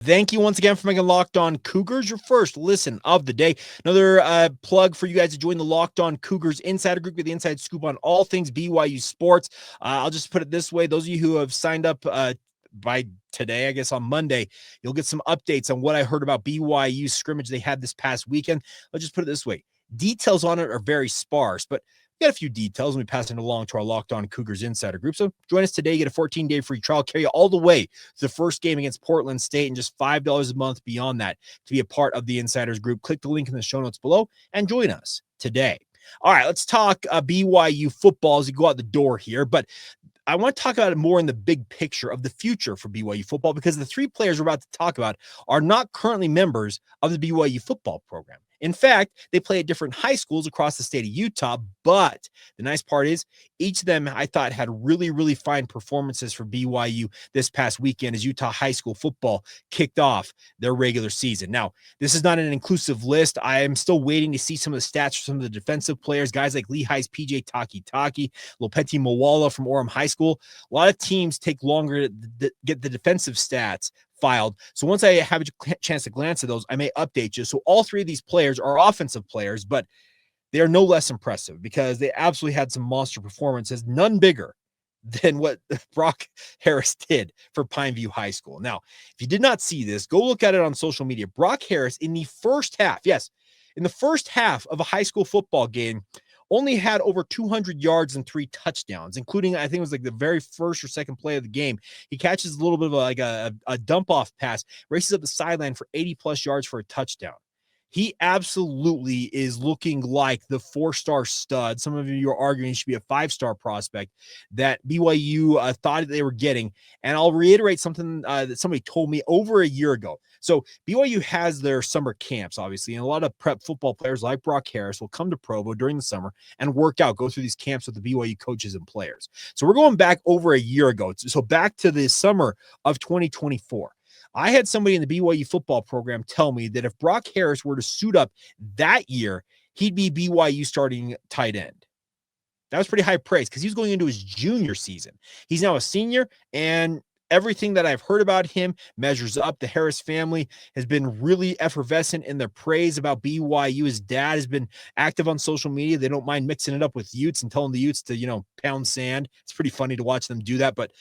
Thank you once again for making Locked On Cougars your first listen of the day. Another plug for you guys to join the Locked On Cougars Insider Group with the inside scoop on all things BYU sports. I'll just put it this way. Those of you who have signed up by today, I guess on Monday, you'll get some updates on what I heard about BYU scrimmage they had this past weekend. I'll just put it this way. Details on it are very sparse, but we got a few details and we pass it along to our Locked On Cougars Insider Group. So join us today. Get a 14-day free trial. Carry you all the way to the first game against Portland State and just $5 a month beyond that to be a part of the Insiders Group. Click the link in the show notes below and join us today. All right, let's talk BYU football as we go out the door here. But I want to talk about it more in the big picture of the future for BYU football because the three players we're about to talk about are not currently members of the BYU football program. In fact, they play at different high schools across the state of Utah, but the nice part is each of them, I thought, had really, really fine performances for BYU this past weekend as Utah high school football kicked off their regular season. Now, this is not an inclusive list. I am still waiting to see some of the stats for some of the defensive players, guys like Lehigh's PJ Taki, Lopeti Mawala from Orem High School. A lot of teams take longer to get the defensive stats filed. So once I have a chance to glance at those, I may update you. So all three of these players are offensive players, but they are no less impressive because they absolutely had some monster performances, none bigger than what Brock Harris did for Pineview High School. Now, if you did not see this, go look at it on social media. Brock Harris in the first half, yes, in the first half of a high school football game, only had over 200 yards and 3 touchdowns, including, I think it was like the very first or second play of the game. He catches a little bit of a dump off pass, races up the sideline for 80 plus yards for a touchdown. He absolutely is looking like the 4-star stud. Some of you are arguing he should be a 5-star prospect that BYU thought they were getting. And I'll reiterate something that somebody told me over a year ago. So BYU has their summer camps, obviously, and a lot of prep football players like Brock Harris will come to Provo during the summer and work out, go through these camps with the BYU coaches and players. So we're going back over a year ago. So back to the summer of 2024. I had somebody in the BYU football program tell me that if Brock Harris were to suit up that year, he'd be BYU starting tight end. That was pretty high praise because he was going into his junior season. He's now a senior, and everything that I've heard about him measures up. The Harris family has been really effervescent in their praise about BYU. His dad has been active on social media. They don't mind mixing it up with Utes and telling the Utes to, pound sand. It's pretty funny to watch them do that, but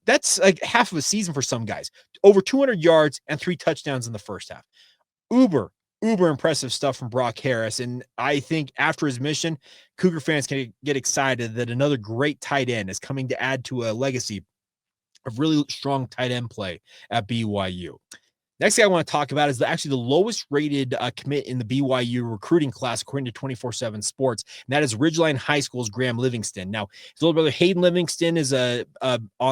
that's like half of a season for some guys. Over 200 yards and 3 touchdowns in the first half. Uber impressive stuff from Brock Harris. And I think after his mission, Cougar fans can get excited that another great tight end is coming to add to a legacy of really strong tight end play at BYU. Next thing I want to talk about is actually the lowest rated commit in the BYU recruiting class, according to 24/7 Sports, and that is Ridgeline High School's Graham Livingston. Now, his little brother Hayden Livingston is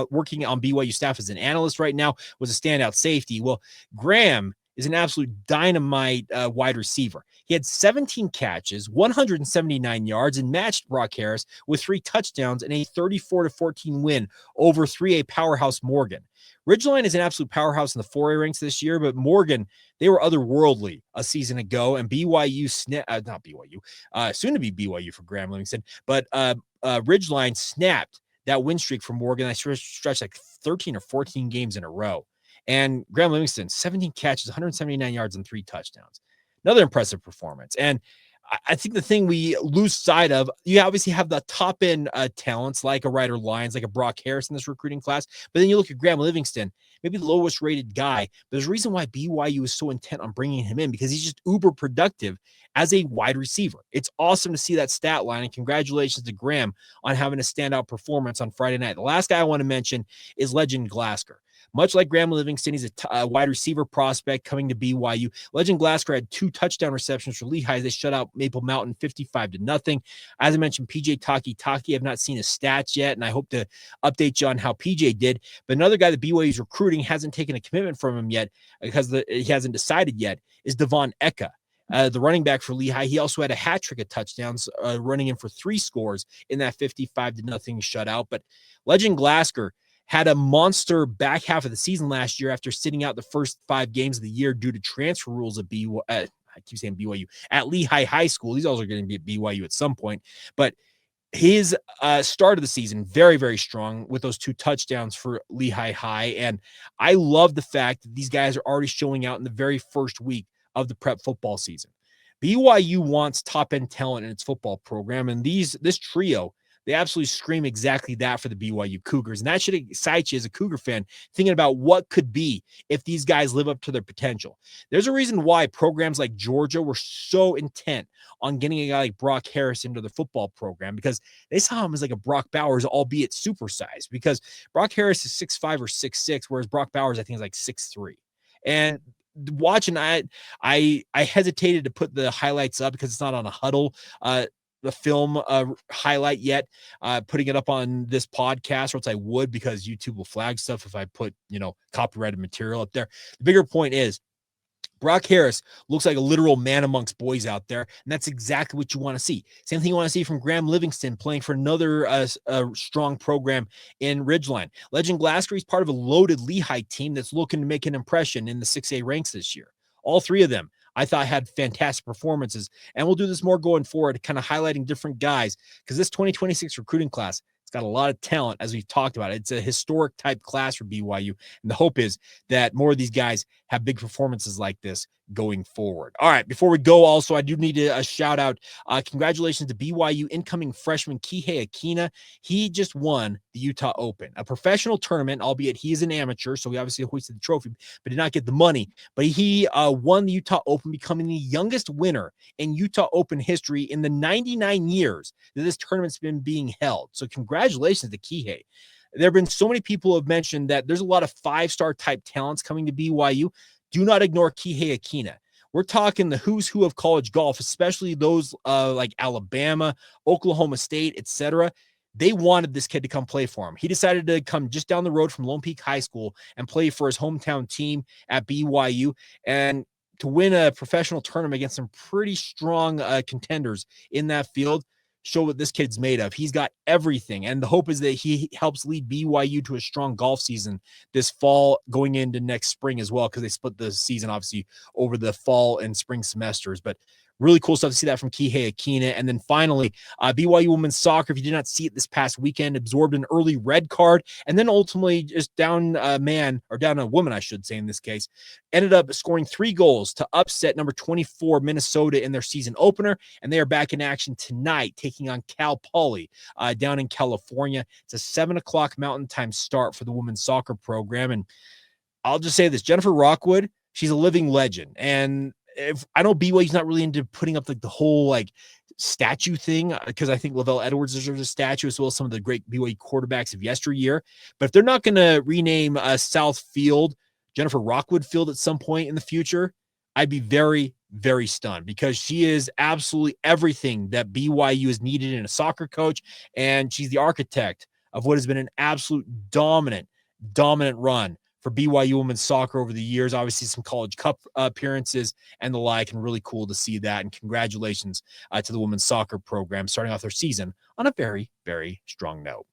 working on BYU staff as an analyst right now, was a standout safety. Well, Graham is an absolute dynamite wide receiver. He had 17 catches, 179 yards, and matched Brock Harris with 3 touchdowns and a 34-14 win over 3A powerhouse Morgan. Ridgeline is an absolute powerhouse in the 4A ranks this year, but Morgan, they were otherworldly a season ago, and BYU, soon to be BYU for Graham Livingston, but Ridgeline snapped that win streak for Morgan. I stretched like 13 or 14 games in a row. And Graham Livingston, 17 catches, 179 yards, and 3 touchdowns. Another impressive performance. And I think the thing we lose sight of, you obviously have the top end talents like a Ryder Lyons, like a Brock Harris in this recruiting class. But then you look at Graham Livingston, maybe the lowest rated guy. But there's a reason why BYU is so intent on bringing him in, because he's just uber productive as a wide receiver. It's awesome to see that stat line. And congratulations to Graham on having a standout performance on Friday night. The last guy I want to mention is Legend Glasker. Much like Graham Livingston, he's a wide receiver prospect coming to BYU. Legend Glasker had 2 touchdown receptions for Lehigh. They shut out Maple Mountain 55-0. As I mentioned, PJ Taki, I've not seen his stats yet, and I hope to update you on how PJ did. But another guy that BYU is recruiting, hasn't taken a commitment from him yet because he hasn't decided yet, is Devon Eka. The running back for Lehigh. He also had a hat trick of touchdowns, running in for 3 scores in that 55-0 shutout. But Legend Glasker had a monster back half of the season last year after sitting out the first 5 games of the year due to transfer rules at I keep saying BYU, at Lehigh High School. He's also going to be at BYU at some point. But his start of the season, very, very strong with those 2 touchdowns for Lehigh High. And I love the fact that these guys are already showing out in the very first week of the prep football season. BYU wants top end talent in its football program, and this trio, they absolutely scream exactly that for the BYU Cougars. And that should excite you as a Cougar fan, thinking about what could be if these guys live up to their potential. There's a reason why programs like Georgia were so intent on getting a guy like Brock Harris into the football program, because they saw him as like a Brock Bowers, albeit supersized, because Brock Harris is 6'5" or 6'6", whereas Brock Bowers, I think, is like 6'3". And watching, I hesitated to put the highlights up because it's not on a huddle, the film highlight yet, putting it up on this podcast, or else I would, because YouTube will flag stuff if I put, copyrighted material up there. The bigger point is, Brock Harris looks like a literal man amongst boys out there, and that's exactly what you want to see. Same thing you want to see from Graham Livingston, playing for another strong program in Ridgeline. Legend Glasker, he's part of a loaded Lehigh team that's looking to make an impression in the 6A ranks this year. All 3 of them, I thought, had fantastic performances, and we'll do this more going forward, kind of highlighting different guys, because this 2026 recruiting class, it's got a lot of talent, as we've talked about. It's a historic type class for BYU, and the hope is that more of these guys have big performances like this going forward. All right, before we go, also, I do need a shout out. Congratulations to BYU incoming freshman Kihei Akina. He just won the Utah Open, a professional tournament, albeit he is an amateur, so he obviously hoisted the trophy, but did not get the money. But he won the Utah Open, becoming the youngest winner in Utah Open history in the 99 years that this tournament's been being held. So congratulations to Kihei. There have been so many people who have mentioned that there's a lot of 5-star type talents coming to BYU. Do not ignore Kihei Akina. We're talking the who's who of college golf, especially those like Alabama, Oklahoma State, etc. They wanted this kid to come play for him. He decided to come just down the road from Lone Peak High School and play for his hometown team at BYU, and to win a professional tournament against some pretty strong contenders in that field. Show what this kid's made of. He's got everything, and the hope is that he helps lead BYU to a strong golf season this fall, going into next spring as well, because they split the season obviously over the fall and spring semesters. But really cool stuff to see that from Kihei Akina. And then finally, BYU women's soccer, if you did not see it this past weekend, absorbed an early red card, and then ultimately just down a man, or down a woman, I should say in this case, ended up scoring 3 goals to upset number 24 Minnesota in their season opener, and they are back in action tonight, taking on Cal Poly down in California. It's a 7 o'clock Mountain Time start for the women's soccer program, and I'll just say this: Jennifer Rockwood, she's a living legend. And if I know BYU's not really into putting up like the whole like statue thing, because I think Lavelle Edwards deserves a statue, as well as some of the great BYU quarterbacks of yesteryear. But if they're not going to rename South Field Jennifer Rockwood Field at some point in the future, I'd be very, very stunned, because she is absolutely everything that BYU has needed in a soccer coach, and she's the architect of what has been an absolute dominant run for BYU women's soccer over the years. Obviously, some college cup appearances and the like, and really cool to see that. And congratulations to the women's soccer program starting off their season on a very, very strong note.